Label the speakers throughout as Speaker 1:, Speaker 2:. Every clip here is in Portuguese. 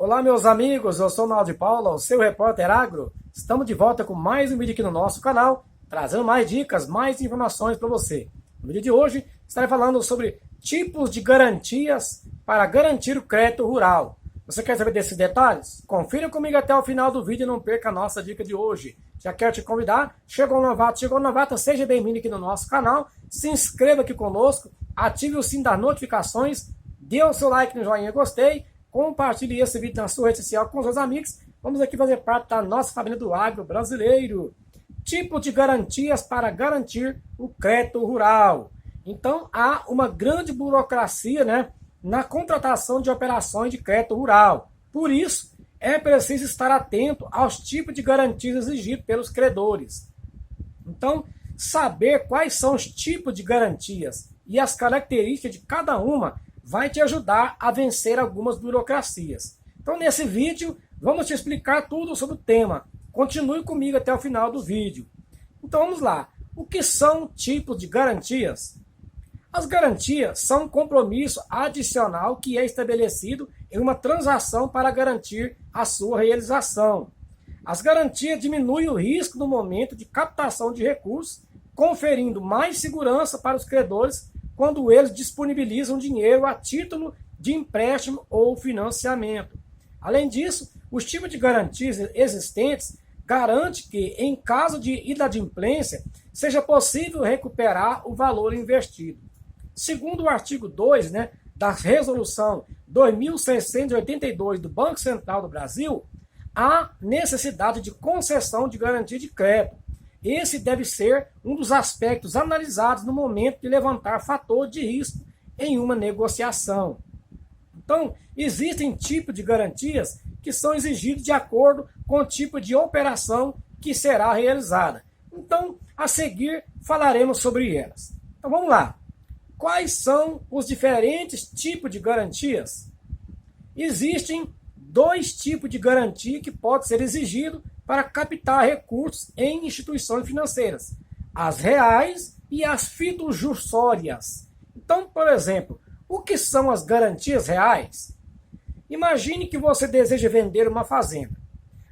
Speaker 1: Olá, meus amigos, eu sou o Naldo de Paula, o seu repórter agro. Estamos de volta com mais um vídeo aqui no nosso canal, trazendo mais dicas, mais informações para você. No vídeo de hoje, estarei falando sobre tipos de garantias para garantir o crédito rural. Você quer saber desses detalhes? Confira comigo até o final do vídeo e não perca a nossa dica de hoje. Já quero te convidar, chegou um novato, seja bem-vindo aqui no nosso canal, se inscreva aqui conosco, ative o sininho das notificações, dê o seu like no joinha, gostei, compartilhe esse vídeo na sua rede social com os seus amigos. Vamos aqui fazer parte da nossa família do agro brasileiro. Tipo de garantias para garantir o crédito rural. Então, há uma grande burocracia, na contratação de operações de crédito rural. Por isso, é preciso estar atento aos tipos de garantias exigidos pelos credores. Então, saber quais são os tipos de garantias e as características de cada uma vai te ajudar a vencer algumas burocracias. Então, nesse vídeo, vamos te explicar tudo sobre o tema. Continue comigo até o final do vídeo. Então, vamos lá. O que são tipos de garantias? As garantias são um compromisso adicional que é estabelecido em uma transação para garantir a sua realização. As garantias diminuem o risco no momento de captação de recursos, conferindo mais segurança para os credores quando eles disponibilizam dinheiro a título de empréstimo ou financiamento. Além disso, os tipos de garantias existentes garantem que, em caso de inadimplência, seja possível recuperar o valor investido. Segundo o artigo 2, da Resolução 2682 do Banco Central do Brasil, há necessidade de concessão de garantia de crédito. Esse deve ser um dos aspectos analisados no momento de levantar fator de risco em uma negociação. Então, existem tipos de garantias que são exigidos de acordo com o tipo de operação que será realizada. Então, a seguir, falaremos sobre elas. Então, vamos lá. Quais são os diferentes tipos de garantias? Existem dois tipos de garantia que podem ser exigidos para captar recursos em instituições financeiras: as reais e as fiduciárias. Então, por exemplo, o que são as garantias reais? Imagine que você deseja vender uma fazenda,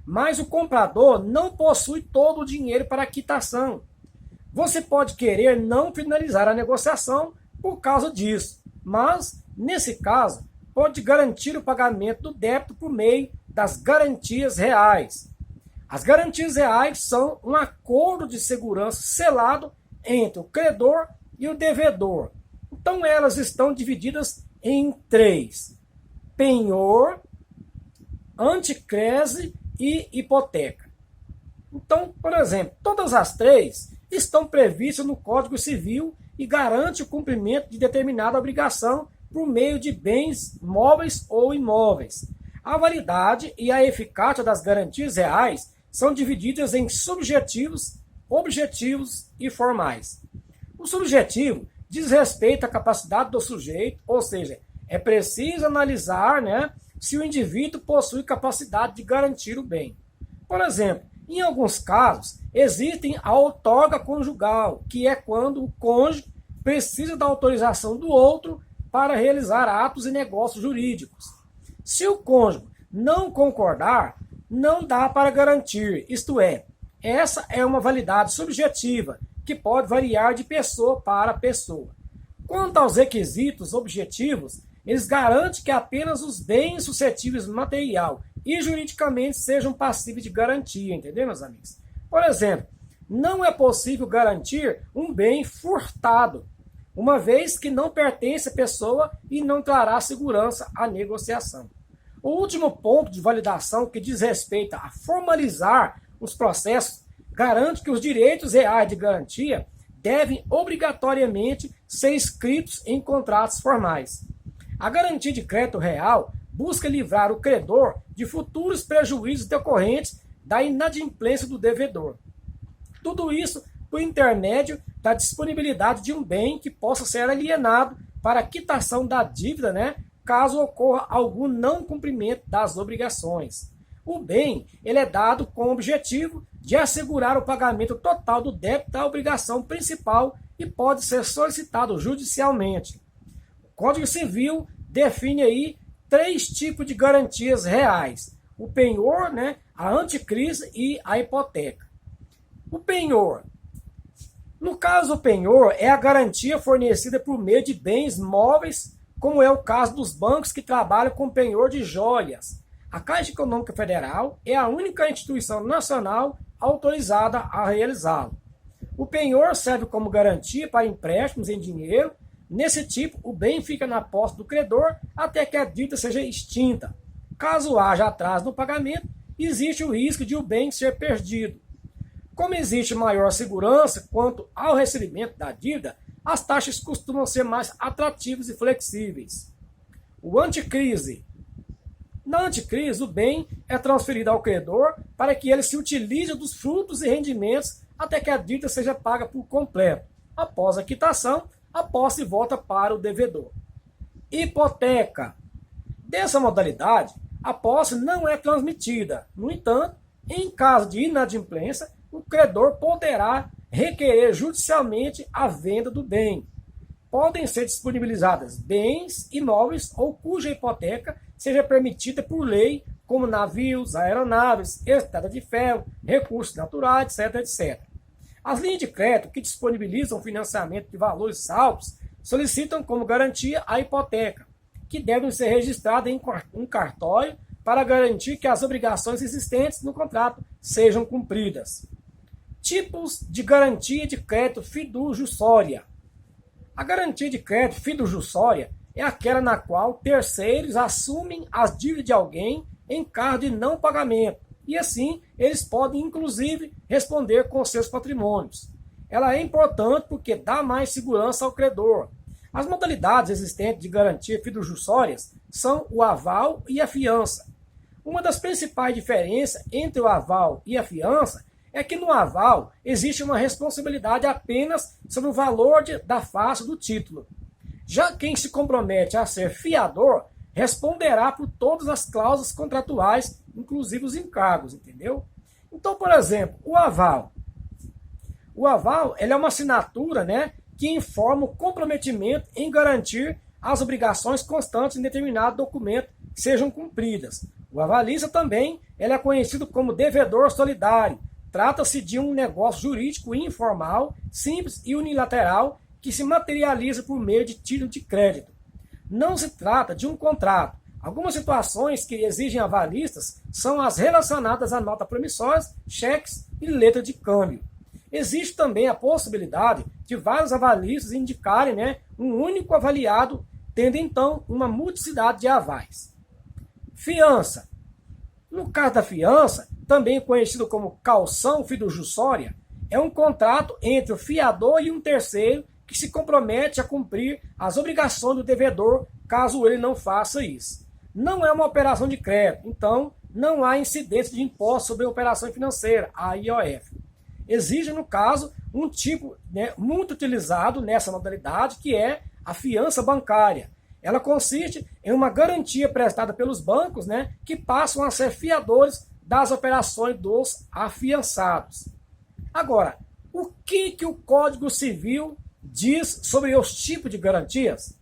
Speaker 1: mas o comprador não possui todo o dinheiro para a quitação. Você pode querer não finalizar a negociação por causa disso, mas, nesse caso, pode garantir o pagamento do débito por meio das garantias reais. As garantias reais são um acordo de segurança selado entre o credor e o devedor. Então, elas estão divididas em três: penhor, anticrese e hipoteca. Então, por exemplo, todas as três estão previstas no Código Civil e garante o cumprimento de determinada obrigação por meio de bens móveis ou imóveis. A validade e a eficácia das garantias reais são divididas em subjetivos, objetivos e formais. O subjetivo diz respeito à capacidade do sujeito, ou seja, é preciso analisar se o indivíduo possui capacidade de garantir o bem. Por exemplo, em alguns casos, existe a outorga conjugal, que é quando o cônjuge precisa da autorização do outro para realizar atos e negócios jurídicos. Se o cônjuge não concordar, não dá para garantir, isto é, essa é uma validade subjetiva, que pode variar de pessoa para pessoa. Quanto aos requisitos objetivos, eles garantem que apenas os bens suscetíveis material e juridicamente sejam passíveis de garantia, entendeu, meus amigos? Por exemplo, não é possível garantir um bem furtado, uma vez que não pertence à pessoa e não trará segurança à negociação. O último ponto de validação, que diz respeito a formalizar os processos, garante que os direitos reais de garantia devem obrigatoriamente ser escritos em contratos formais. A garantia de crédito real busca livrar o credor de futuros prejuízos decorrentes da inadimplência do devedor. Tudo isso por intermédio da disponibilidade de um bem que possa ser alienado para a quitação da dívida, caso ocorra algum não cumprimento das obrigações. O bem ele é dado com o objetivo de assegurar o pagamento total do débito da obrigação principal e pode ser solicitado judicialmente. O Código Civil define aí três tipos de garantias reais: o penhor, né, a anticrise e a hipoteca. O penhor. No caso, o penhor é a garantia fornecida por meio de bens móveis, como é o caso dos bancos que trabalham com penhor de joias. A Caixa Econômica Federal é a única instituição nacional autorizada a realizá-lo. O penhor serve como garantia para empréstimos em dinheiro. Nesse tipo, o bem fica na posse do credor até que a dívida seja extinta. Caso haja atraso no pagamento, existe o risco de o bem ser perdido. Como existe maior segurança quanto ao recebimento da dívida, as taxas costumam ser mais atrativas e flexíveis. O anticrise. Na anticrise, o bem é transferido ao credor para que ele se utilize dos frutos e rendimentos até que a dívida seja paga por completo. Após a quitação, a posse volta para o devedor. Hipoteca. Dessa modalidade, a posse não é transmitida. No entanto, em caso de inadimplência, o credor poderá requerer judicialmente a venda do bem. Podem ser disponibilizadas bens imóveis ou cuja hipoteca seja permitida por lei, como navios, aeronaves, estrada de ferro, recursos naturais, etc, etc. As linhas de crédito que disponibilizam financiamento de valores altos solicitam como garantia a hipoteca, que devem ser registradas em um cartório para garantir que as obrigações existentes no contrato sejam cumpridas. Tipos de garantia de crédito fiduciária. A garantia de crédito fiduciária é aquela na qual terceiros assumem as dívidas de alguém em caso de não pagamento, e assim eles podem inclusive responder com seus patrimônios. Ela é importante porque dá mais segurança ao credor. As modalidades existentes de garantia fiduciárias são o aval e a fiança. Uma das principais diferenças entre o aval e a fiança é que no aval existe uma responsabilidade apenas sobre o valor da face do título. Já quem se compromete a ser fiador responderá por todas as cláusulas contratuais, inclusive os encargos, entendeu? Então, por exemplo, o aval. O aval ele é uma assinatura, né, que informa o comprometimento em garantir as obrigações constantes em determinado documento que sejam cumpridas. O avalista também ele é conhecido como devedor solidário. Trata-se de um negócio jurídico informal, simples e unilateral que se materializa por meio de título de crédito. Não se trata de um contrato. Algumas situações que exigem avalistas são as relacionadas a nota promissórias, cheques e letra de câmbio. Existe também a possibilidade de vários avalistas indicarem, né, um único avaliado, tendo então uma multiplicidade de avais. Fiança. No caso da fiança, também conhecido como caução fiduciária, é um contrato entre o fiador e um terceiro que se compromete a cumprir as obrigações do devedor caso ele não faça isso. Não é uma operação de crédito, então não há incidência de imposto sobre a operação financeira, a IOF. Exige, no caso, um tipo, né, muito utilizado nessa modalidade, que é a fiança bancária. Ela consiste em uma garantia prestada pelos bancos, né, que passam a ser fiadores das operações dos afiançados. Agora, o que o Código Civil diz sobre os tipos de garantias?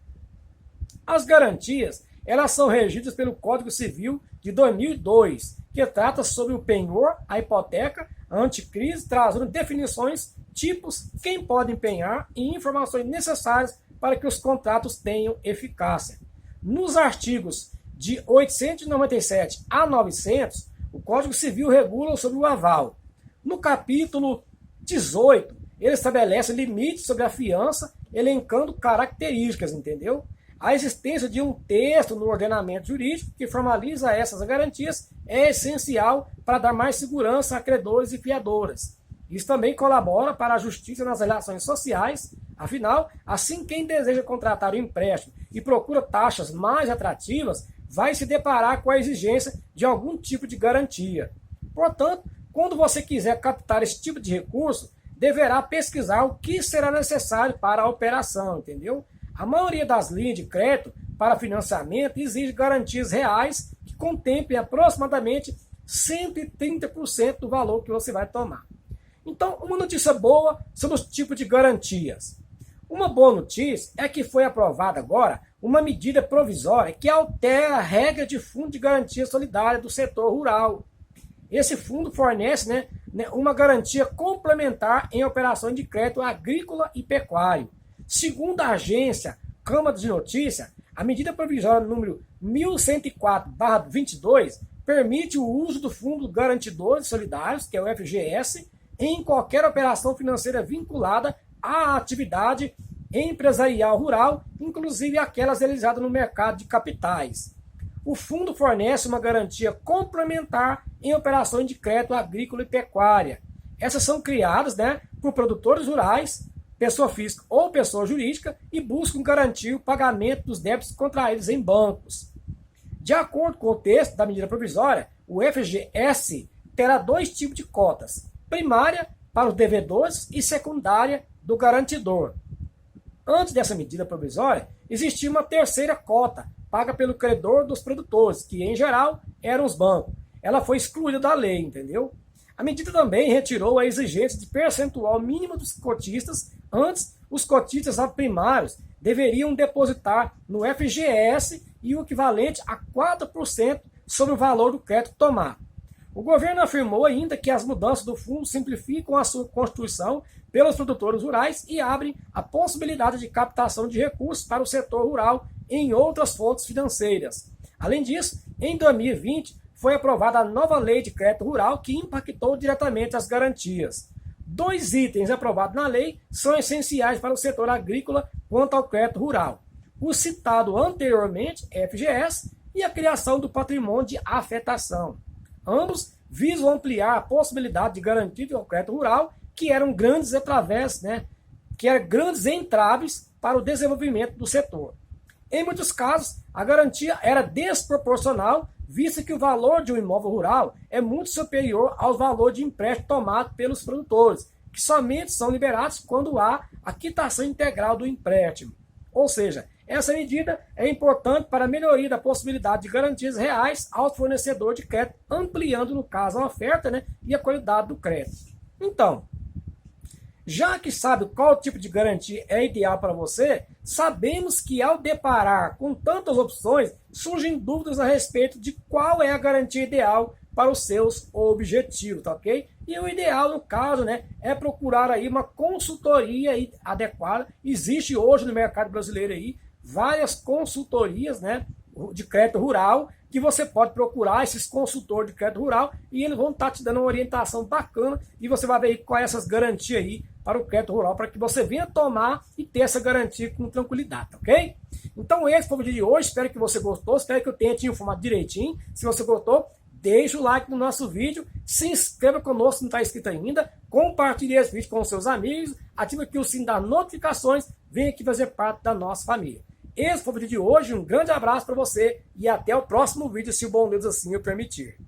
Speaker 1: As garantias elas são regidas pelo Código Civil de 2002, que trata sobre o penhor, a hipoteca, a anticrise, trazendo definições, tipos, quem pode empenhar e informações necessárias para que os contratos tenham eficácia. Nos artigos de 897 a 900, o Código Civil regula sobre o aval. No capítulo 18, ele estabelece limites sobre a fiança, elencando características, entendeu? A existência de um texto no ordenamento jurídico que formaliza essas garantias é essencial para dar mais segurança a credores e fiadoras. Isso também colabora para a justiça nas relações sociais. Afinal, assim quem deseja contratar um empréstimo e procura taxas mais atrativas, vai se deparar com a exigência de algum tipo de garantia. Portanto, quando você quiser captar esse tipo de recurso, deverá pesquisar o que será necessário para a operação, entendeu? A maioria das linhas de crédito para financiamento exige garantias reais que contemplem aproximadamente 130% do valor que você vai tomar. Então, uma notícia boa sobre os tipos de garantias. Uma boa notícia é que foi aprovada agora uma medida provisória que altera a regra de fundo de garantia solidária do setor rural. Esse fundo fornece uma garantia complementar em operações de crédito agrícola e pecuário. Segundo a agência Câmara de Notícias, a medida provisória número 1104/22 permite o uso do Fundo Garantidores Solidários, que é o FGS, em qualquer operação financeira vinculada à atividade empresarial rural, inclusive aquelas realizadas no mercado de capitais. O fundo fornece uma garantia complementar em operações de crédito agrícola e pecuária. Essas são criadas por produtores rurais, pessoa física ou pessoa jurídica, e buscam garantir o pagamento dos débitos contraídos em bancos. De acordo com o texto da medida provisória, o FGS terá dois tipos de cotas: primária para os devedores e secundária do garantidor. Antes dessa medida provisória, existia uma terceira cota, paga pelo credor dos produtores, que em geral eram os bancos. Ela foi excluída da lei, entendeu? A medida também retirou a exigência de percentual mínimo dos cotistas. Antes, os cotistas primários deveriam depositar no FGS e o equivalente a 4% sobre o valor do crédito tomado. O governo afirmou ainda que as mudanças do fundo simplificam a sua constituição pelos produtores rurais e abrem a possibilidade de captação de recursos para o setor rural em outras fontes financeiras. Além disso, em 2020, foi aprovada a nova lei de crédito rural que impactou diretamente as garantias. Dois itens aprovados na lei são essenciais para o setor agrícola quanto ao crédito rural: o citado anteriormente, FGS, e a criação do patrimônio de afetação. Ambos visam ampliar a possibilidade de garantir ao crédito rural, que eram grandes grandes entraves para o desenvolvimento do setor. Em muitos casos, a garantia era desproporcional, visto que o valor de um imóvel rural é muito superior ao valor de empréstimo tomado pelos produtores, que somente são liberados quando há a quitação integral do empréstimo. Ou seja, essa medida é importante para a melhoria da possibilidade de garantias reais ao fornecedor de crédito, ampliando, no caso, a oferta e a qualidade do crédito. Então, já que sabe qual tipo de garantia é ideal para você, sabemos que ao deparar com tantas opções, surgem dúvidas a respeito de qual é a garantia ideal para os seus objetivos, tá ok? E o ideal, no caso, é procurar aí uma consultoria adequada. Existe hoje no mercado brasileiro aí várias consultorias, de crédito rural, que você pode procurar esses consultores de crédito rural e eles vão estar te dando uma orientação bacana e você vai ver quais são essas garantias aí para o crédito rural, para que você venha tomar e ter essa garantia com tranquilidade, ok? Então esse foi o vídeo de hoje, espero que você gostou, espero que eu tenha te informado direitinho. Se você gostou, deixa o like no nosso vídeo, se inscreva conosco se não está inscrito ainda, compartilhe esse vídeo com os seus amigos, ative aqui o sininho das notificações, venha aqui fazer parte da nossa família. Esse foi o vídeo de hoje, um grande abraço para você e até o próximo vídeo, se o bom Deus assim o permitir.